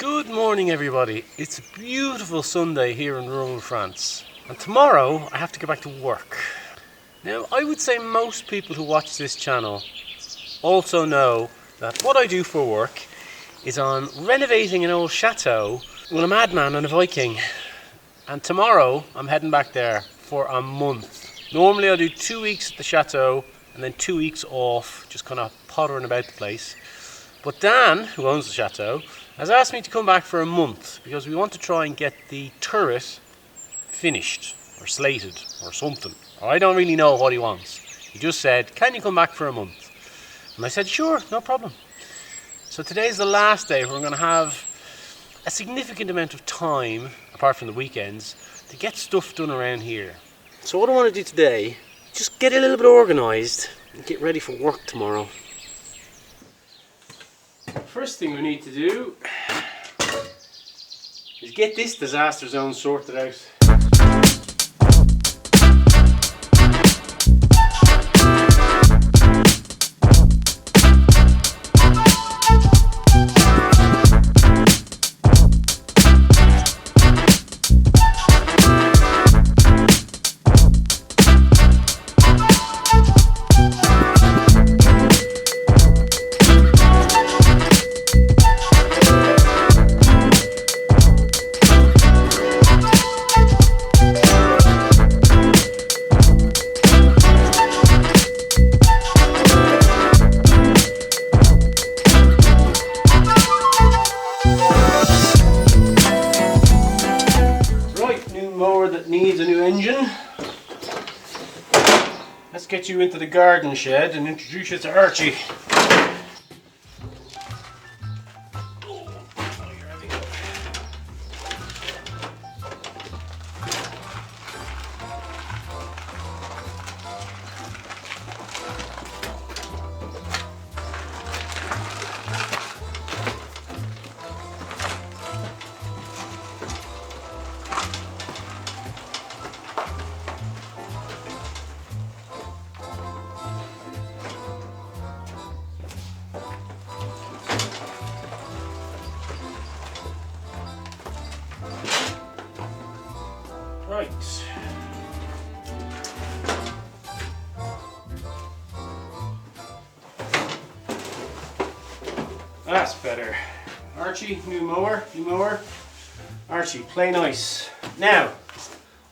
Good morning everybody. It's a beautiful Sunday here in rural France, and tomorrow I have to go back to work. Now I would say most people who watch this channel also know that what I do for work is I'm renovating an old chateau with a madman and a Viking, and tomorrow I'm heading back there for a month. Normally I do 2 weeks at the chateau and then 2 weeks off, just kind of pottering about the place. But Dan, who owns the chateau, has asked me to come back for a month because we want to try and get the turret finished or slated or something. I don't really know what he wants. He just said, can you come back for a month? And I said, sure, no problem. So today's the last day where I'm going to have a significant amount of time, apart from the weekends, to get stuff done around here. So what I want to do today, just get a little bit organised and get ready for work tomorrow. First thing we need to do is get this disaster zone sorted out. That needs a new engine. Let's get you into the garden shed and introduce you to Archie. Right. That's better. Archie, new mower. Archie, play nice. Now,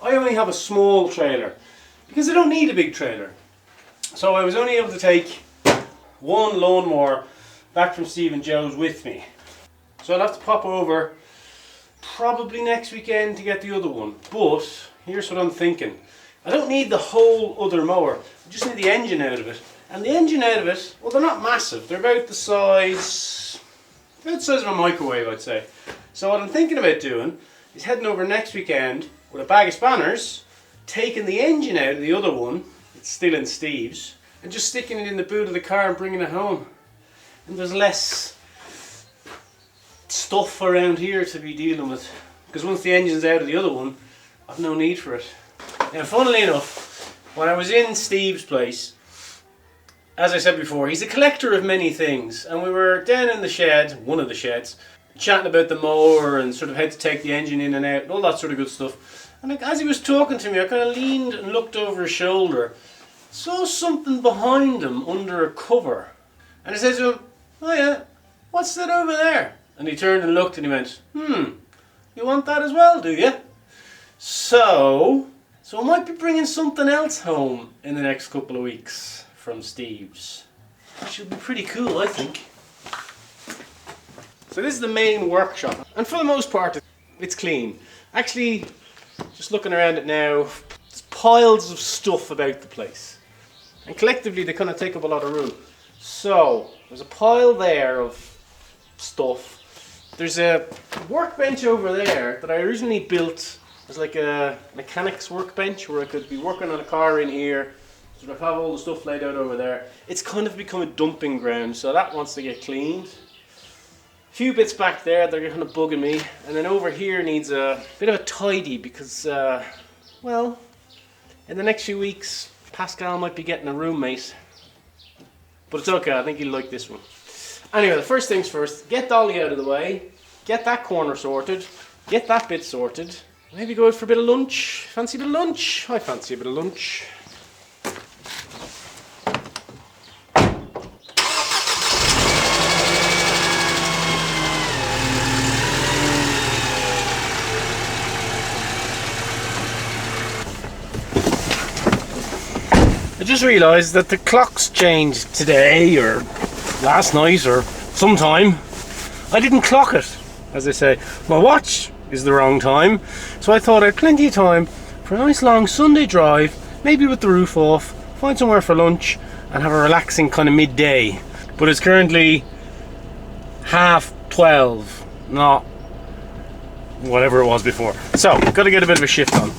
I only have a small trailer because I don't need a big trailer. So I was only able to take one lawnmower back from Steve and Joe's with me. So I'll have to pop over probably next weekend to get the other one, but here's what I'm thinking. I don't need the whole other mower, I just need the engine out of it. And the engine out of it, well, they're not massive, they're about the size of a microwave, I'd say. So what I'm thinking about doing is heading over next weekend with a bag of spanners, taking the engine out of the other one, it's still in Steve's, and just sticking it in the boot of the car and bringing it home. And there's less stuff around here to be dealing with, because once the engine's out of the other one, I've no need for it. Now, funnily enough, when I was in Steve's place, as I said before, he's a collector of many things, and we were down in the shed, one of the sheds, chatting about the mower and sort of how to take the engine in and out and all that sort of good stuff. And as he was talking to me, I kind of leaned and looked over his shoulder, saw something behind him under a cover, and I said to him, oh yeah, what's that over there? And he turned and looked and he went, you want that as well, do you? So I might be bringing something else home in the next couple of weeks from Steve's. Which will be pretty cool, I think. So this is the main workshop, and for the most part it's clean. Actually, just looking around it now, there's piles of stuff about the place. And collectively they kind of take up a lot of room. So there's a pile there of stuff. There's a workbench over there that I originally built as like a mechanic's workbench where I could be working on a car in here, sort of have all the stuff laid out over there. It's kind of become a dumping ground, so that wants to get cleaned. A few bits back there that are kind of bugging me, and then over here needs a bit of a tidy because, well, in the next few weeks Pascal might be getting a roommate. But it's okay, I think he'll like this one. Anyway, the first things first, get Dolly out of the way. get that corner sorted, get that bit sorted. Maybe go out for a bit of lunch. Fancy a bit of lunch? I fancy a bit of lunch. I just realised that the clock's changed today, or last night, or sometime. I didn't clock it, as they say. My watch is the wrong time, so I thought I had plenty of time for a nice long Sunday drive, maybe with the roof off, find somewhere for lunch, and have a relaxing kind of midday. But it's currently 12:30, not whatever it was before. So, got to get a bit of a shift on.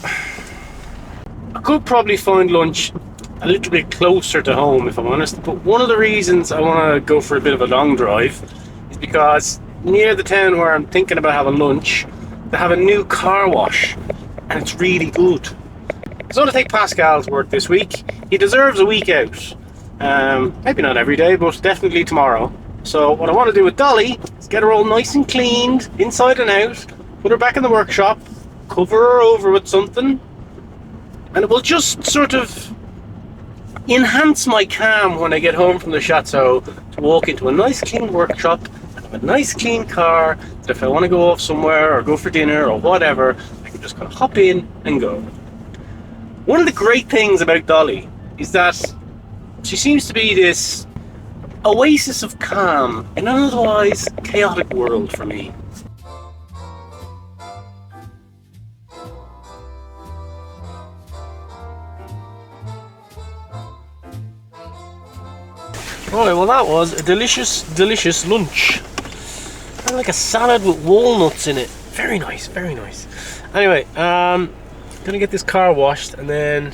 I could probably find lunch a little bit closer to home, if I'm honest, but one of the reasons I want to go for a bit of a long drive is because near the town where I'm thinking about having lunch, they have a new car wash, and it's really good. I'm going to take Pascal to work this week. He deserves a week out. Maybe not every day, but definitely tomorrow. So what I want to do with Dolly is get her all nice and cleaned, inside and out, put her back in the workshop, cover her over with something, and it will just sort of enhance my calm when I get home from the Chateau to walk into a nice clean workshop and have a nice clean car that if I want to go off somewhere or go for dinner or whatever, I can just kind of hop in and go. One of the great things about Dolly is that she seems to be this oasis of calm in an otherwise chaotic world for me. Right, well that was a delicious lunch. Kind of like a salad with walnuts in it. Very nice, very nice. Anyway, gonna get this car washed and then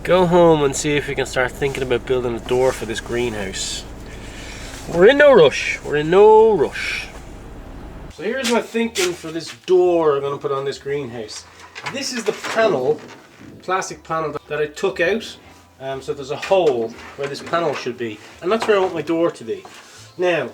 go home and see if we can start thinking about building a door for this greenhouse. We're in no rush. So here's my thinking for this door I'm gonna put on this greenhouse. This is the panel, plastic panel that I took out. So there's a hole where this panel should be, and that's where I want my door to be. Now,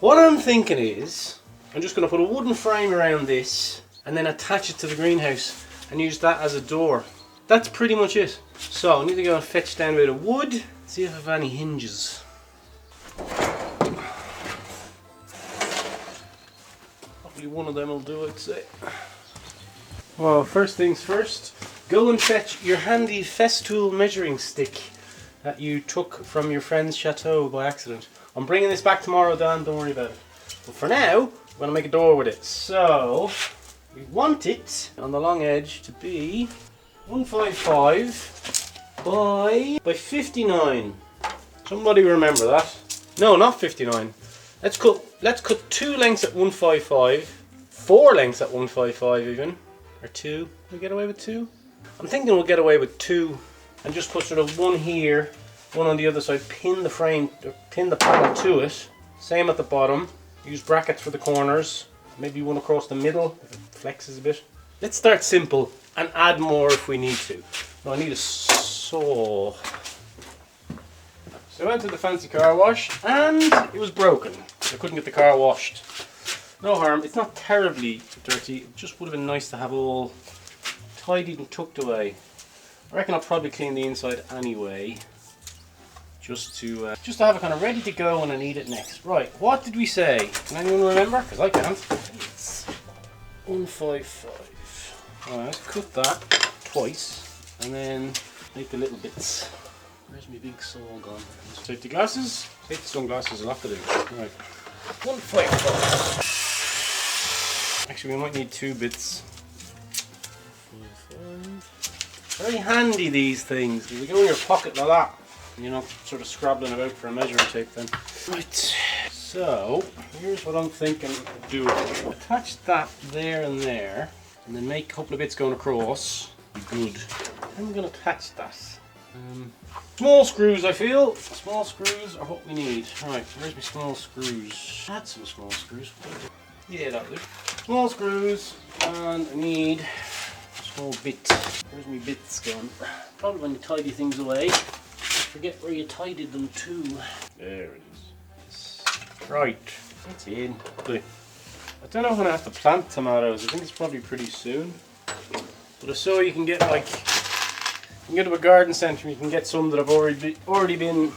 what I'm thinking is, I'm just going to put a wooden frame around this and then attach it to the greenhouse and use that as a door. That's pretty much it. So I need to go and fetch down a bit of wood, see if I have any hinges. Probably one of them will do, I'd say. Well, first things first. Go and fetch your handy Festool measuring stick that you took from your friend's Chateau by accident. I'm bringing this back tomorrow, Dan, don't worry about it. But for now, I'm going to make a door with it. So, we want it on the long edge to be 155 by 59. Somebody remember that. No, not 59. Let's cut 2 lengths at 155, 4 lengths at 155 even, or 2. Can we get away with 2? I'm thinking we'll get away with 2 and just put sort of one here, one on the other side, pin the frame, or pin the panel to it. Same at the bottom. Use brackets for the corners, maybe one across the middle if it flexes a bit. Let's start simple and add more if we need to. Now I need a saw. So I went to the fancy car wash and it was broken. I couldn't get the car washed. No harm, it's not terribly dirty, it just would have been nice to have all tidied and tucked away. I reckon I'll probably clean the inside anyway, just to have it kind of ready to go when I need it next. Right, what did we say? Can anyone remember? Because I can't. It's 155. Alright, cut that twice and then make the little bits. Where's my big saw gone? Safety glasses? Safety sunglasses will have to do. Right, 155. Actually, we might need 2 bits. Very handy, these things, because they go in your pocket like that and you're not sort of scrabbling about for a measuring tape then. Right, so here's what I'm thinking of doing. Attach that there and there and then make a couple of bits going across. Good. I'm going to attach that. Small screws, I feel. Small screws are what we need. Alright, where's my small screws? Add some small screws. Yeah, that'll do. Small screws, and I need a small bit. Where's my bits gone? Probably when you tidy things away, forget where you tidied them to. There it is. Right, that's in. Okay. I don't know when I have to plant tomatoes. I think it's probably pretty soon. But I saw you can get like, you can go to a garden centre and you can get some that have already been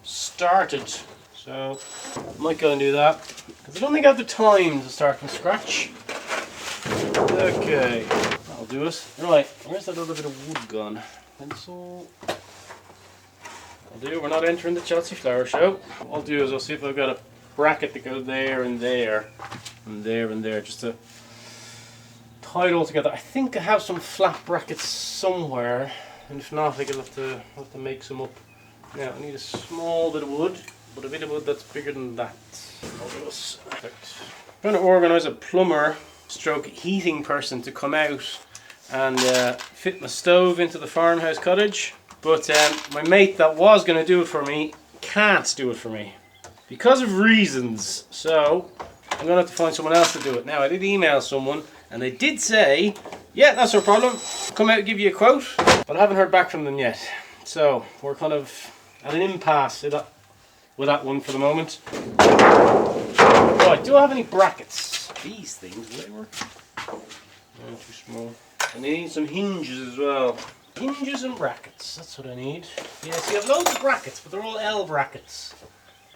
started. So I might go and do that because I don't think I have the time to start from scratch. Okay, that'll do us. Right, where's that other bit of wood gone? Pencil. I'll do. We're not entering the Chelsea Flower Show. What I'll do is I'll see if I've got a bracket to go there and there, and there and there, just to tie it all together. I think I have some flat brackets somewhere, and if not, I will have to make some up. Now I need a small bit of wood, but a bit of wood that's bigger than that. Perfect. I'm going to organise a plumber stroke heating person to come out and fit my stove into the farmhouse cottage, but my mate that was going to do it for me can't do it for me because of reasons, so I'm going to have to find someone else to do it. Now I did email someone and they did say, yeah, that's no problem, come out and give you a quote, but I haven't heard back from them yet, so we're kind of at an impasse with that one for the moment. Right, do I have any brackets? These things, will they work? No, too small. I need some hinges as well. Hinges and brackets, that's what I need. Yeah, see, I have loads of brackets, but they're all L brackets.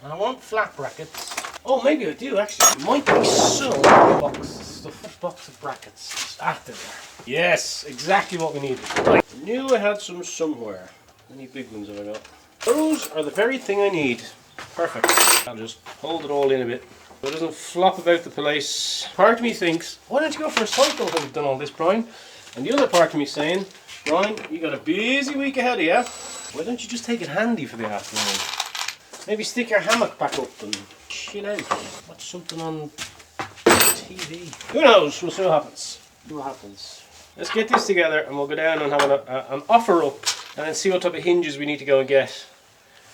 And I want flat brackets. Oh, maybe I do actually. It might be some box of brackets. Ah, there they are. Yes, exactly what we need. Right. I knew I had some somewhere. How many big ones have I got? Those are the very thing I need. Perfect. I'll just hold it all in a bit so it doesn't flop about the place. Part of me thinks, why don't you go for a cycle when you've done all this, Brian? And the other part of me saying, Brian, you got a busy week ahead of you. Why don't you just take it handy for the afternoon? Maybe stick your hammock back up and chill out. Watch something on TV. Who knows? We'll see what happens. Let's get this together and we'll go down and have an offer up and then see what type of hinges we need to go and get.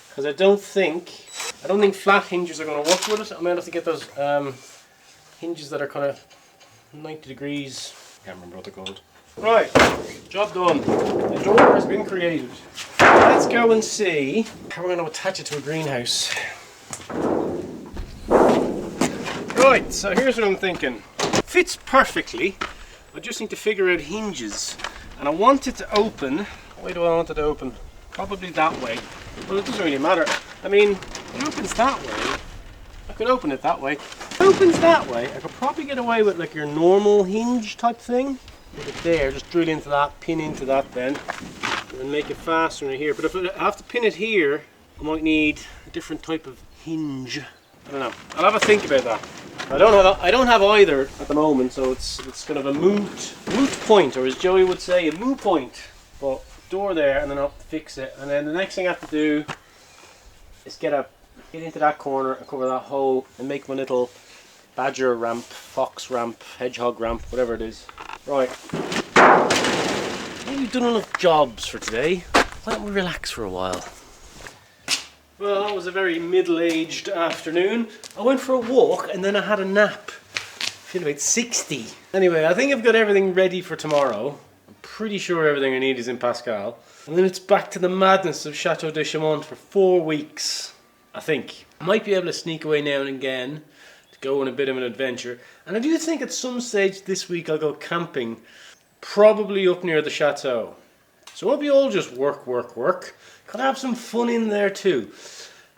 Because I don't think flat hinges are going to work with it. I might have to get those hinges that are kind of 90 degrees. Can't remember what they're called. Right, job done. The door has been created. Let's go and see how we're going to attach it to a greenhouse. Right, so here's what I'm thinking. Fits perfectly. I just need to figure out hinges. And I want it to open. Why do I want it to open? Probably that way. Well, it doesn't really matter. I mean, it opens that way. I could open it that way. If it opens that way, I could probably get away with like your normal hinge type thing. Put it there, just drill into that, pin into that then, and make it faster in here. But if I have to pin it here, I might need a different type of hinge. I don't know. I'll have a think about that. I don't have either at the moment, so it's kind of a moot point, or as Joey would say, a moo point. But door there, and then I'll fix it. And then the next thing I have to do is get into that corner and cover that hole and make my little badger ramp, fox ramp, hedgehog ramp, whatever it is. Right. I think we've done enough jobs for today. Why don't we relax for a while? Well, that was a very middle-aged afternoon. I went for a walk and then I had a nap. I feel about 60. Anyway, I think I've got everything ready for tomorrow. I'm pretty sure everything I need is in Pascal. And then it's back to the madness of Chateau de Chaumont for 4 weeks, I think. I might be able to sneak away now and again to go on a bit of an adventure. And I do think at some stage this week I'll go camping, probably up near the Chateau. So it won't be all just work. Could have some fun in there too.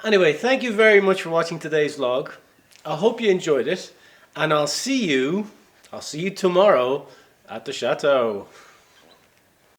Anyway, thank you very much for watching today's vlog. I hope you enjoyed it, and I'll see you tomorrow at the Chateau.